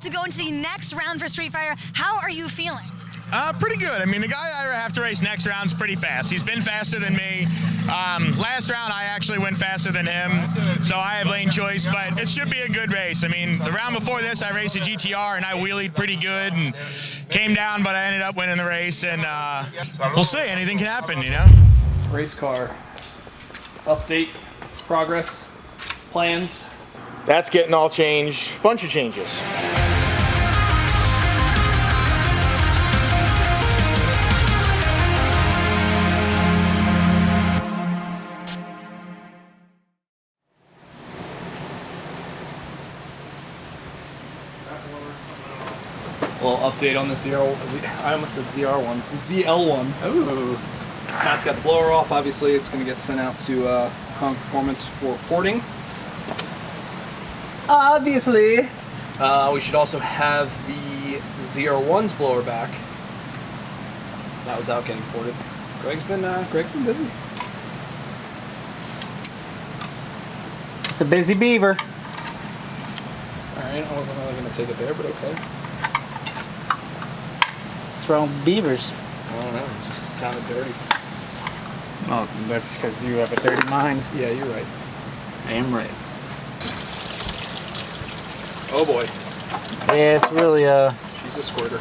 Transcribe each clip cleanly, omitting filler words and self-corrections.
to go into the next round for Street Fighter. How are you feeling? Pretty good. I mean, the guy I have to race next round's pretty fast. He's been faster than me. Last round, I actually went faster than him, so I have lane choice, but it should be a good race. I mean, the round before this, I raced a GTR, and I wheelied pretty good and came down, but I ended up winning the race, and we'll see. Anything can happen, you know? Racecar. Update, progress, plans. That's getting all changed. Bunch of changes. A little update on the I almost said ZR1. ZL1. Ooh. Matt's got the blower off. Obviously, it's going to get sent out to Con Performance for porting. Obviously. We should also have the ZR1's blower back. That was out getting ported. Greg's been busy. It's a busy beaver. All right, I wasn't really going to take it there, but okay. What's wrong with beavers? I don't know. It just sounded dirty. Oh, that's because you have a dirty mind. Yeah, you're right. I am right. Oh boy. Yeah, it's really She's a squirter.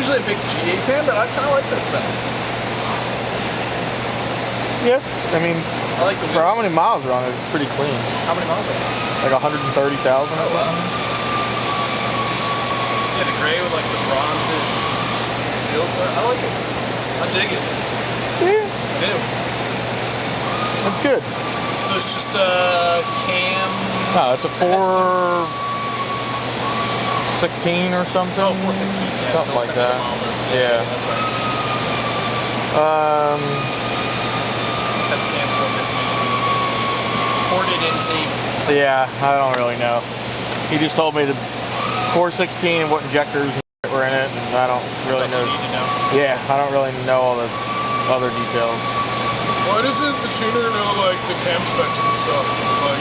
A big GA fan, but I kind of like this thing. Yes, I mean, I like the for how many miles are on it, it's pretty clean. How many miles are it? Like 130,000. Oh wow. Yeah, the gray with like the bronzish feels. I like it. I dig it. Yeah, I do. that's good. So it's just a cam. No, it's a 416 or something. Oh, 415. Yeah, something like that. Yeah, Yeah. that's right. That's cam 415. Ported intake. Yeah, I don't really know. He just told me the 416 and what injectors were in it, and I don't really know. Stuff you need to know. Yeah, I don't really know all the other details. Why doesn't the tuner know like the cam specs and stuff? Like.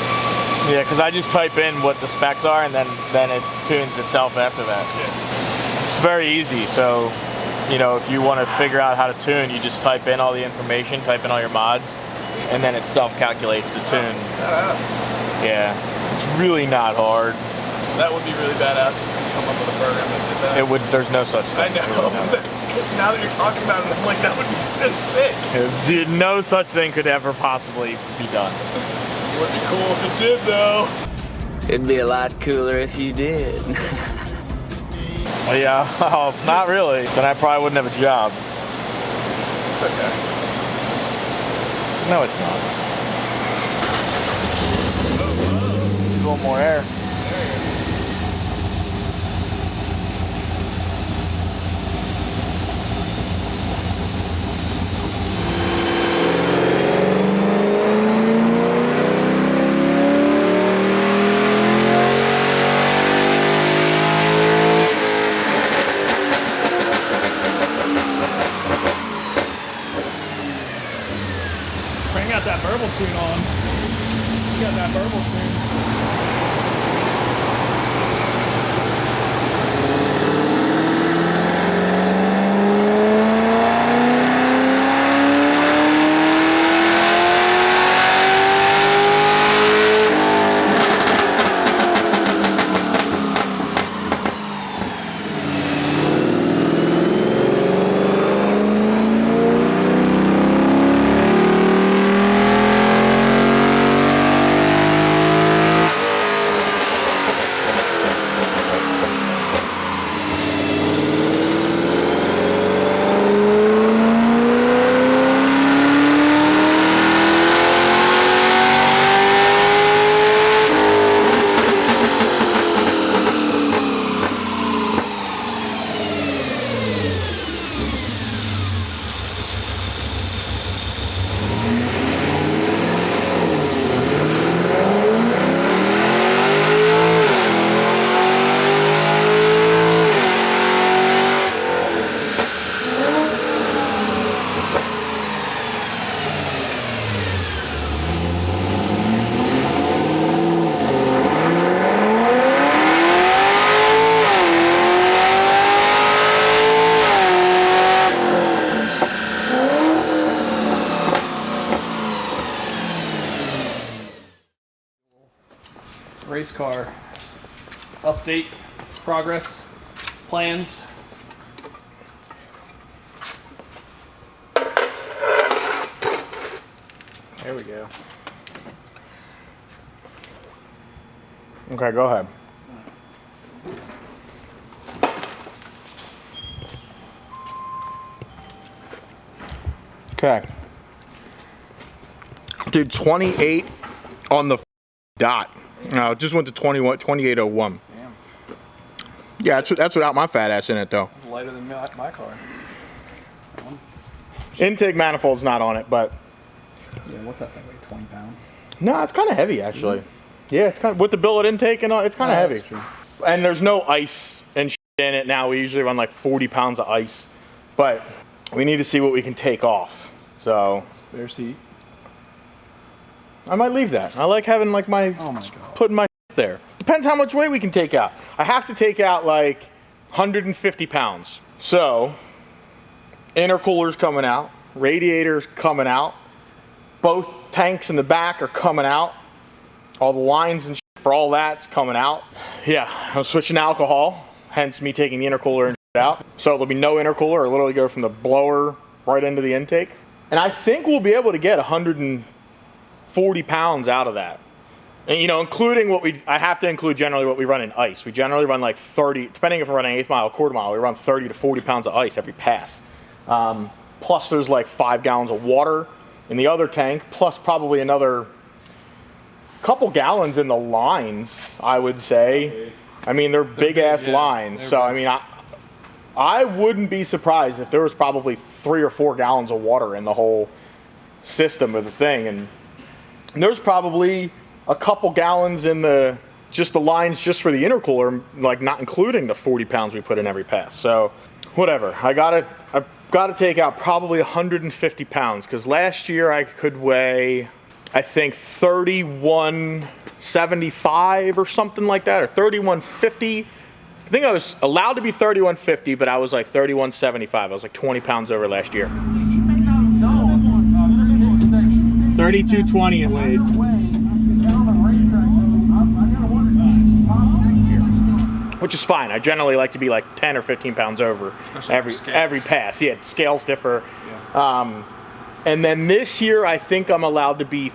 Yeah, because I just type in what the specs are, and then it tunes itself after that. Yeah. It's very easy. So, you know, if you want to figure out how to tune, you just type in all the information, type in all your mods, Sweet. and then it self-calculates the tune. Badass. Yeah, it's really not hard. That would be really badass if you could come up with a program that did that. It would. There's no such thing. I know. Now that you're talking about it, I'm like, that would be so sick. No such thing could ever possibly be done. It would be cool if it did, though. It'd be a lot cooler if you did. Yeah, well, not really. Then I probably wouldn't have a job. It's okay. No, it's not. Need a little more air. Fran got that verbal tune on. You got that verbal tune. Racecar update, progress, plans. There we go. Okay, go ahead. Okay. Dude, 28 on the dot. No, it just went to 2801. Damn. Yeah, that's without my fat ass in it, though. It's lighter than my car. Intake manifold's not on it, but... Yeah, what's that thing, weigh 20 pounds? No, it's kind of heavy, actually. Yeah, it's kind of, with the billet intake and all, it's kind of heavy. That's true. And there's no ice and shit in it now. We usually run like 40 pounds of ice. But we need to see what we can take off. So... Spare seat. I might leave that. I like having like my... Oh my God. Putting my there. Depends how much weight we can take out. I have to take out like 150 pounds. So, intercooler's coming out. Radiator's coming out. Both tanks in the back are coming out. All the lines and shit for all that's coming out. Yeah, I'm switching to alcohol. Hence me taking the intercooler and shit out. So there'll be no intercooler. It'll literally go from the blower right into the intake. And I think we'll be able to get 140 pounds out of that. And you know, including what I have to include generally what we run in ice. We generally run like 30, depending if we're running 1/8 mile, quarter mile, we run 30 to 40 pounds of ice every pass. Plus there's like 5 gallons of water in the other tank, plus probably another couple gallons in the lines, I would say. I mean, they're big ass lines. So I mean, I wouldn't be surprised if there was probably 3 or 4 gallons of water in the whole system of the thing. And there's probably a couple gallons in the lines just for the intercooler, like not including the 40 pounds we put in every pass. So whatever, I've got to take out probably 150 pounds because last year I could weigh, I think 3175 or something like that, or 3150. I think I was allowed to be 3150, but I was like 3175. I was like 20 pounds over last year. 3220 it weighed. Which is fine. I generally like to be like 10 or 15 pounds over every pass. Yeah, scales differ. Yeah. And then this year I think I'm allowed to be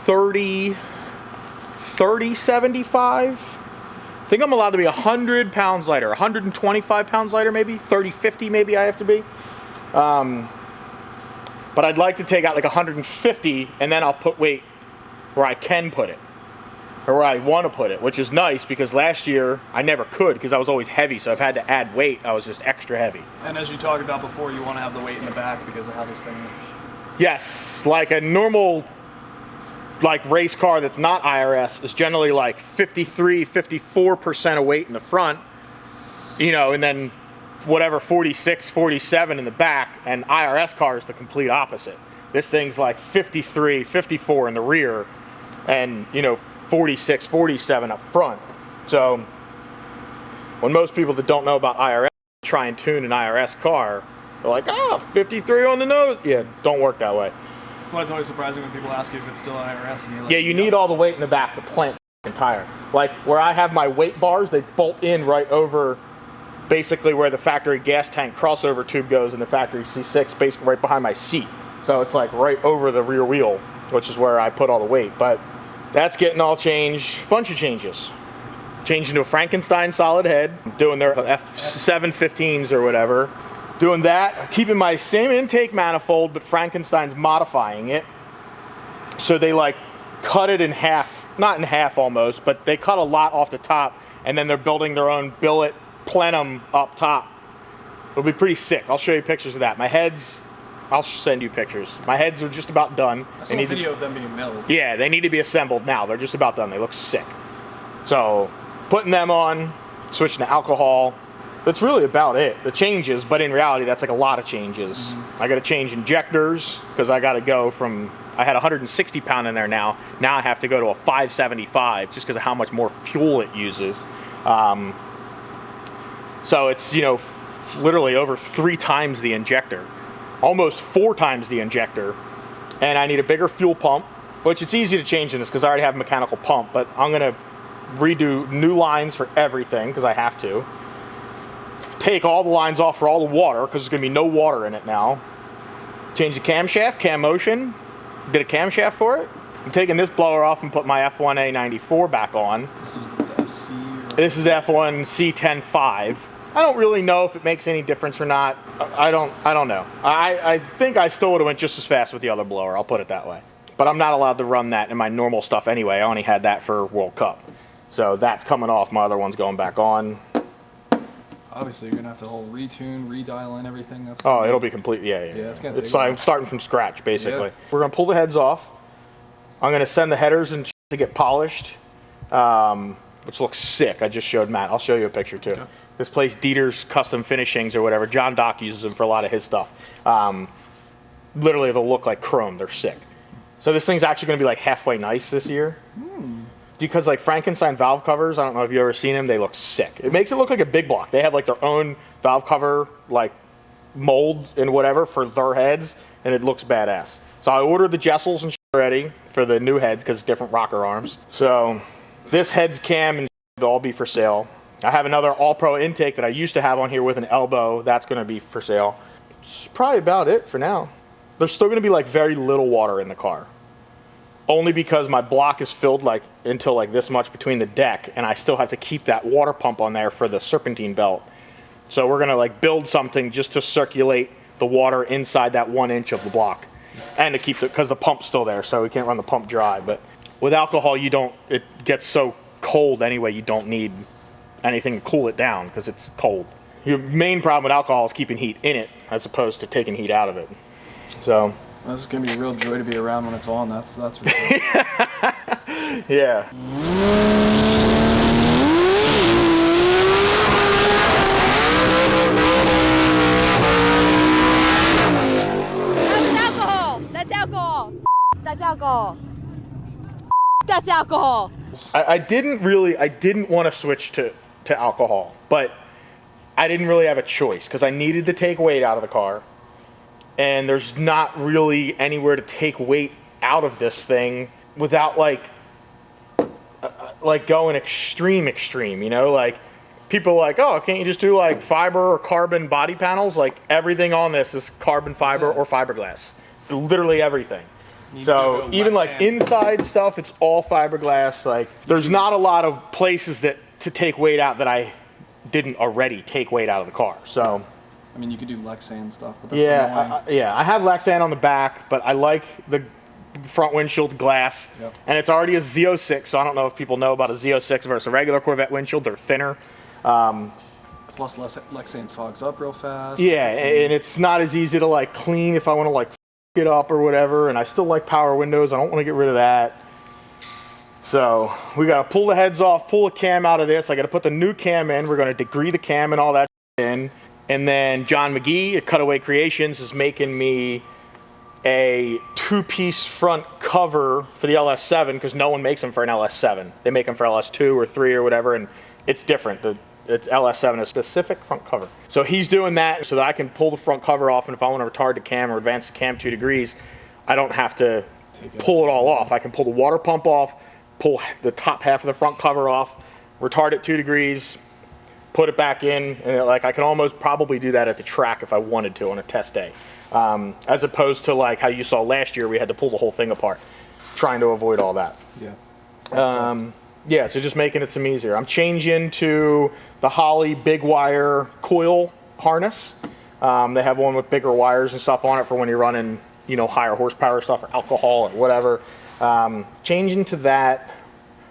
3075. I think I'm allowed to be 100 pounds lighter, 125 pounds lighter maybe, 3050 maybe I have to be. But I'd like to take out like 150 and then I'll put weight where I can put it. Or where I want to put it, which is nice because last year I never could because I was always heavy, so I've had to add weight. I was just extra heavy. And as you talked about before, you want to have the weight in the back because of how this thing... Yes, like a normal like race car that's not IRS is generally like 53, 54% of weight in the front, you know, and then whatever 46, 47 in the back, and IRS car is the complete opposite. This thing's like 53, 54 in the rear, and you know, 46, 47 up front. So when most people that don't know about IRS try and tune an IRS car, they're like, oh, 53 on the nose. Yeah, don't work that way. That's why it's always surprising when people ask you if it's still IRS and you're like, yeah, you need all the weight in the back to plant the tire. Like where I have my weight bars, they bolt in right over basically where the factory gas tank crossover tube goes in the factory C6, basically right behind my seat. So it's like right over the rear wheel, which is where I put all the weight. But that's getting all changed. Bunch of changes. Changing to a Frankenstein solid head, doing their F715s or whatever. Doing that, keeping my same intake manifold, but Frankenstein's modifying it. So they like cut it in half, not in half almost, but they cut a lot off the top, and then they're building their own billet plenum up top. It'll be pretty sick. I'll show you pictures of that. My heads, I'll send you pictures. My heads are just about done. I saw a video of them being milled. Yeah, they need to be assembled now. They're just about done. They look sick. So putting them on, switching to alcohol. That's really about it. The changes, but in reality, that's like a lot of changes. I got to change injectors because I got to go from, I had 160 pound in there now. Now I have to go to a 575 just because of how much more fuel it uses. So it's, you know, literally over 3 times the injector, almost 4 times the injector. And I need a bigger fuel pump, which it's easy to change in this because I already have a mechanical pump, but I'm going to redo new lines for everything because I have to. Take all the lines off for all the water because there's going to be no water in it now. Change the camshaft, cam motion, did a camshaft for it. I'm taking this blower off and put my F1A94 back on. This is the FC. This is F1 C10.5. I don't really know if it makes any difference or not. I don't know. I think I still would have went just as fast with the other blower, I'll put it that way. But I'm not allowed to run that in my normal stuff anyway. I only had that for World Cup. So that's coming off, my other one's going back on. Obviously, you're gonna have to whole retune, redial in everything. That's oh, it'll be complete. Yeah. It's gonna take. It's like I'm starting from scratch, basically. Yeah. We're gonna pull the heads off. I'm gonna send the headers and to get polished, which looks sick. I just showed Matt. I'll show you a picture too. Okay. This place, Dieter's Custom Finishings or whatever. John Dock uses them for a lot of his stuff. Literally, they'll look like chrome. They're sick. So this thing's actually gonna be like halfway nice this year. Because like Frankenstein valve covers, I don't know if you've ever seen them, they look sick. It makes it look like a big block. They have like their own valve cover like mold and whatever for their heads, and it looks badass. So I ordered the Jessels and already for the new heads because it's different rocker arms. So this head's cam and will all be for sale. I have another All Pro intake that I used to have on here with an elbow. That's going to be for sale. It's probably about it for now. There's still going to be like very little water in the car. Only because my block is filled like until like this much between the deck, and I still have to keep that water pump on there for the serpentine belt. So we're gonna like build something just to circulate the water inside that 1 inch of the block, and to keep it because the pump's still there, so we can't run the pump dry. But with alcohol, you don't. It gets so cold anyway. You don't need anything to cool it down because it's cold. Your main problem with alcohol is keeping heat in it as opposed to taking heat out of it. So. This is gonna be a real joy to be around when it's on. That's for sure. Yeah. That's alcohol. That's alcohol. That's alcohol. I didn't want to switch to alcohol, but I didn't really have a choice because I needed to take weight out of the car. And there's not really anywhere to take weight out of this thing without like going extreme, you know, like people are like, oh, can't you just do like fiber or carbon body panels? Like everything on this is carbon fiber or fiberglass, literally everything. So even like inside stuff, it's all fiberglass. Like there's not a lot of places that to take weight out that I didn't already take weight out of the car. So. I mean, you could do Lexan stuff, but that's annoying. I have Lexan on the back, but I like the front windshield glass. Yep. And it's already a Z06, so I don't know if people know about a Z06 versus a regular Corvette windshield. They're thinner. Plus, Lexan fogs up real fast. Yeah, and it's not as easy to like clean if I want to like it up or whatever. And I still like power windows. I don't want to get rid of that. So we got to pull the heads off, pull a cam out of this. I got to put the new cam in. We're going to degree the cam and all that in. And then John McGee at Cutaway Creations is making me a 2-piece front cover for the LS7 because no one makes them for an LS7. They make them for LS2 or 3 or whatever, and it's different. It's LS7, a specific front cover. So he's doing that so that I can pull the front cover off, and if I want to retard the cam or advance the cam 2 degrees, I don't have to pull it all off. I can pull the water pump off, pull the top half of the front cover off, retard it 2 degrees, put it back in, and like I can almost probably do that at the track if I wanted to on a test day, as opposed to like how you saw last year we had to pull the whole thing apart, trying to avoid all that. Yeah. Yeah, so just making it some easier. I'm changing to the Holley big wire coil harness. They have one with bigger wires and stuff on it for when you're running, you know, higher horsepower stuff or alcohol or whatever. Changing to that.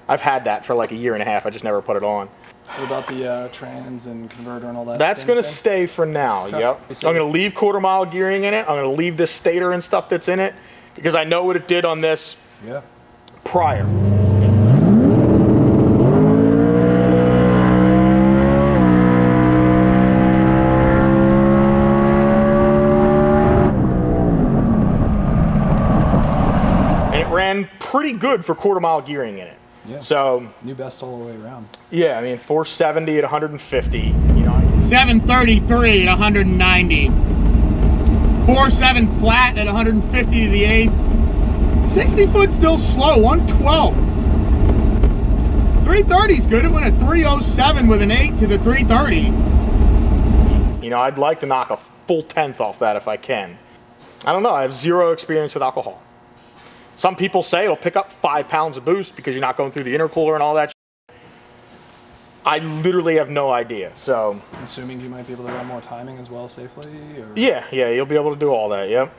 I've had that for like a year and a half. I just never put it on. What about the trans and converter and all that? That's going to stay for now, Okay. Yep. I'm going to leave quarter-mile gearing in it. I'm going to leave this stator and stuff that's in it because I know what it did on this prior. And it ran pretty good for quarter-mile gearing in it. Yeah. So new best all the way around. Yeah, I mean 470 at 150, you know. 733 at 190. 47 flat at 150 to the eighth. 60 foot still slow, 112. 330's good. It went a 307 with an 8 to the 330. You know, I'd like to knock a full 10th off that if I can. I don't know. I have zero experience with alcohol. Some people say it'll pick up 5 pounds of boost because you're not going through the intercooler and all that shit. I literally have no idea. So, Assuming you might be able to run more timing as well safely? Or? yeah, you'll be able to do all that, yep.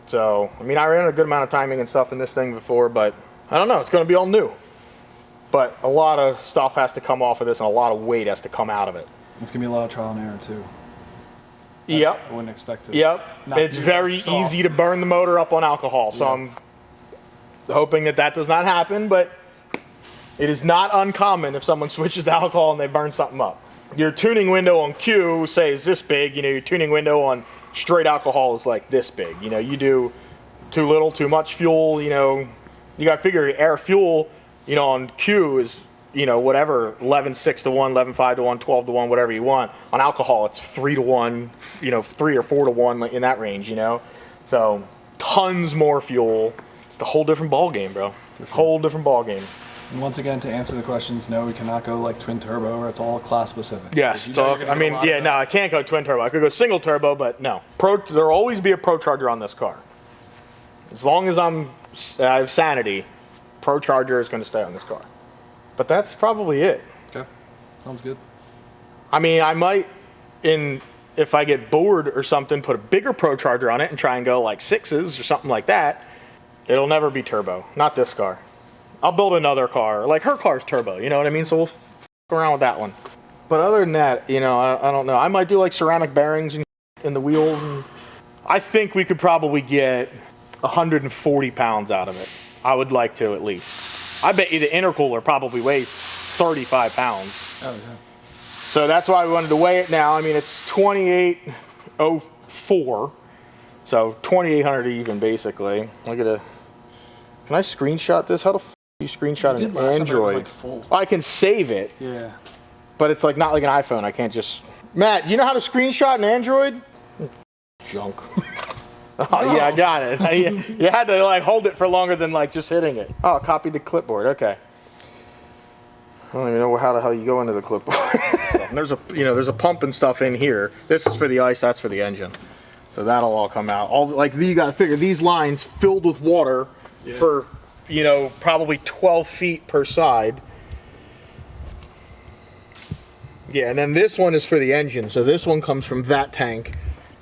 So, I mean, I ran a good amount of timing and stuff in this thing before, but I don't know. It's going to be all new. But a lot of stuff has to come off of this and a lot of weight has to come out of it. It's going to be a lot of trial and error, too. Yep. I wouldn't expect it. Yep. It's very easy to burn the motor up on alcohol, so I'm hoping that that does not happen, but it is not uncommon if someone switches to alcohol and they burn something up. Your tuning window on Q, say, is this big. You know, your tuning window on straight alcohol is like this big. You know, you do too little, too much fuel, you know, you got to figure your air fuel, you know, on Q is, you know, whatever, 11.6 to 1, 11.5 to 1, 12 to 1, whatever you want. On alcohol, it's 3 to 1, you know, 3 or 4 to 1 in that range, you know. So tons more fuel. It's a whole different ball game, bro. For sure. Whole different ball game. And once again, to answer the questions, no, we cannot go like twin turbo, or it's all class specific. Yes. So I mean, yeah, no, I can't go twin turbo. I could go single turbo, but no. There'll always be a Pro Charger on this car. As long as I have sanity, Pro Charger is going to stay on this car. But that's probably it. Okay. Sounds good. I mean, I might, if I get bored or something, put a bigger Pro Charger on it and try and go like 6s or something like that. It'll never be turbo. Not this car. I'll build another car. Like, her car's turbo, you know what I mean? So we'll f around with that one. But other than that, you know, I don't know. I might do like ceramic bearings in the wheels. And I think we could probably get 140 pounds out of it. I would like to, at least. I bet you the intercooler probably weighs 35 pounds. Oh, yeah. So that's why we wanted to weigh it now. I mean, it's 2804. So 2,800 even, basically. Look at it. Can I screenshot this? How the f do you screenshot an Android? Like full. I can save it. Yeah. But it's like not like an iPhone. I can't just... Matt, you know how to screenshot an Android? Junk. Oh, yeah, I got it. You had to like hold it for longer than like just hitting it. Oh, copied the clipboard. Okay. I don't even know how the hell you go into the clipboard. And there's a pump and stuff in here. This is for the ice. That's for the engine. So that'll all come out. All like you got to figure these lines filled with water for, you know, probably 12 feet per side. Yeah, and then this one is for the engine. So this one comes from that tank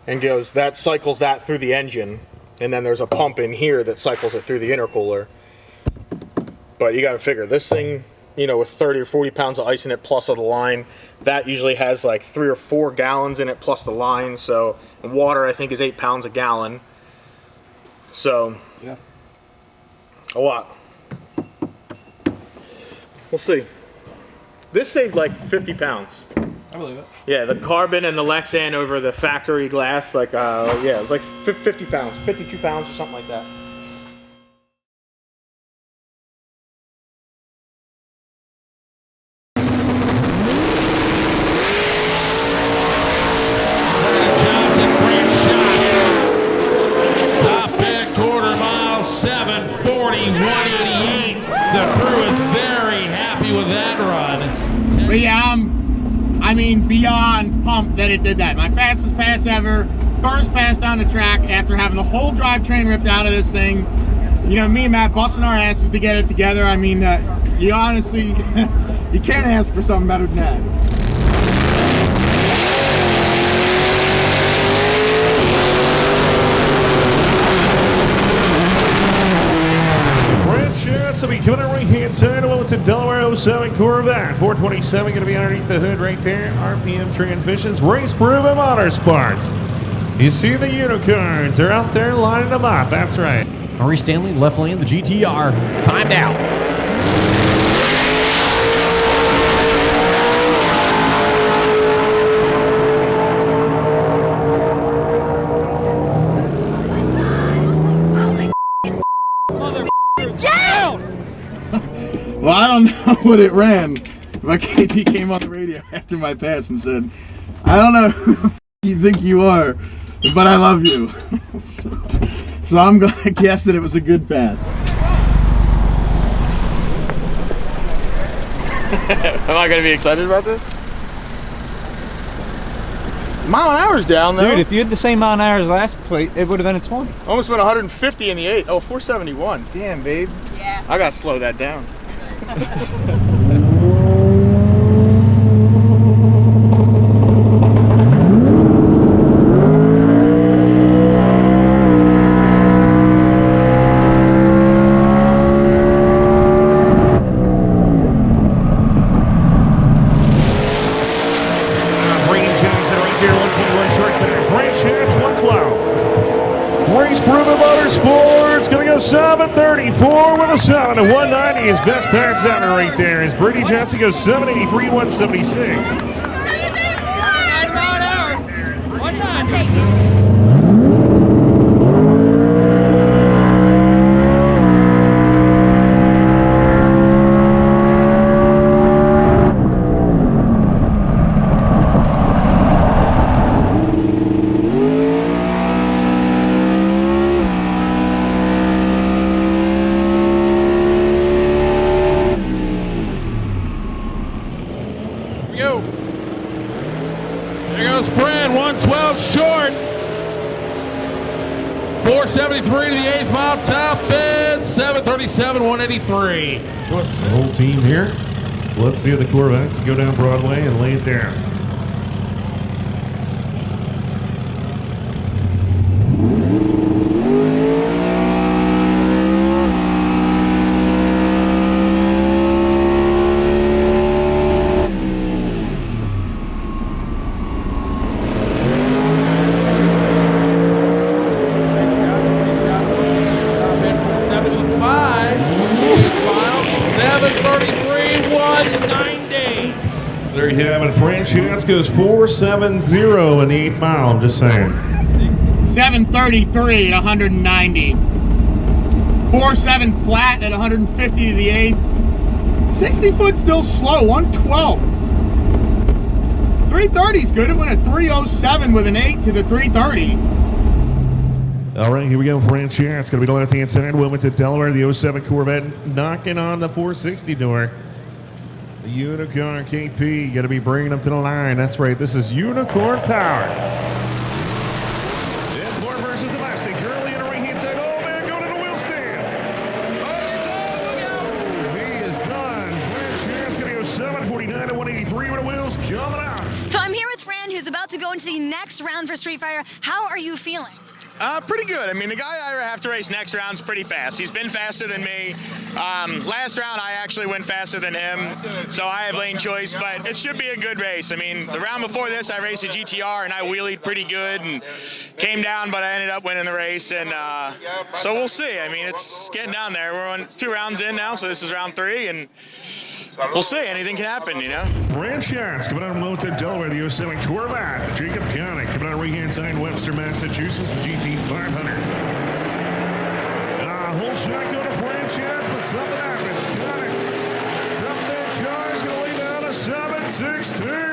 and that cycles that through the engine. And then there's a pump in here that cycles it through the intercooler. But you got to figure this thing, you know, with 30 or 40 pounds of ice in it plus of the line, that usually has like 3 or 4 gallons in it plus the line. So water, I think, is 8 pounds a gallon. So yeah, a lot. We'll see. This saved like 50 pounds. I believe it. Yeah, the carbon and the Lexan over the factory glass, like, yeah, it was like 50 pounds, 52 pounds or something like that. Top end, quarter mile, 7:40, 188. The crew is very happy with that run. But yeah, I mean, beyond pumped that it did that. My fastest pass ever, first pass down the track after having the whole drivetrain ripped out of this thing. You know, me and Matt busting our asses to get it together. I mean, you honestly, you can't ask for something better than that. Shots will be coming out right hand side. Well, it's a Delaware 07 Corvette. 427 going to be underneath the hood right there. RPM transmissions, race proven motorsports. You see the unicorns. They're out there lining them up. That's right. Maurice Stanley, left lane, the GTR. Timed out. Well, I don't know what it ran. My KP came on the radio after my pass and said, I don't know who you think you are, but I love you. So I'm going to guess that it was a good pass. Am I going to be excited about this? Mile an hour's down though. Dude, if you had the same mile an hour as last plate, it would have been a 20. Almost went 150 in the 8. Oh, 471. Damn, babe. Yeah. I got to slow that down. Race Proven Motorsports going to go 734 with a 7 and 190. His best pass out right there as Brady Johnson goes 783, 176. One time. Take it. There goes Fran, 112 short. 473 to the 8th mile, top end, 737, 183. The whole team here. Let's see if the Corvette can go down Broadway and lay it down. There you have it. Fran goes 470 in the 8th mile. I'm just saying. 733 at 190. 47 flat at 150 to the 8th. 60 foot still slow, 112. 330 is good. It went at 307 with an 8 to the 330. All right, here we go. Fran Chance going to be the left-hand side. Wilmington, Delaware. The 07 Corvette knocking on the 460 door. The Unicorn KP going to be bringing them to the line. That's right. This is Unicorn Power. Import versus domestic. Early in the right-hand side. Oh, man, going to the wheel stand. Oh, he is done. Fran Chance going to go 749 to 183 with the wheels coming out. So I'm here with Fran, who's about to go into the next round for Street Fire. How are you feeling? Pretty good. I mean, the guy I have to race next round's pretty fast. He's been faster than me. Last round, I actually went faster than him, so I have lane choice, but it should be a good race. I mean, the round before this, I raced a GTR, and I wheelied pretty good and came down, but I ended up winning the race, and so we'll see. I mean, it's getting down there. We're on 2 rounds in now, so this is round 3, and we'll see. Anything can happen, you know? Fran Chance coming out of Wilmington, Delaware, the 07 Corvette. The Jacob Connick coming out of right-hand side, Webster, Massachusetts, the GT500. And a whole shot go to Fran Chance, but something happens. Connick, something charge, going to lay down a 7-16.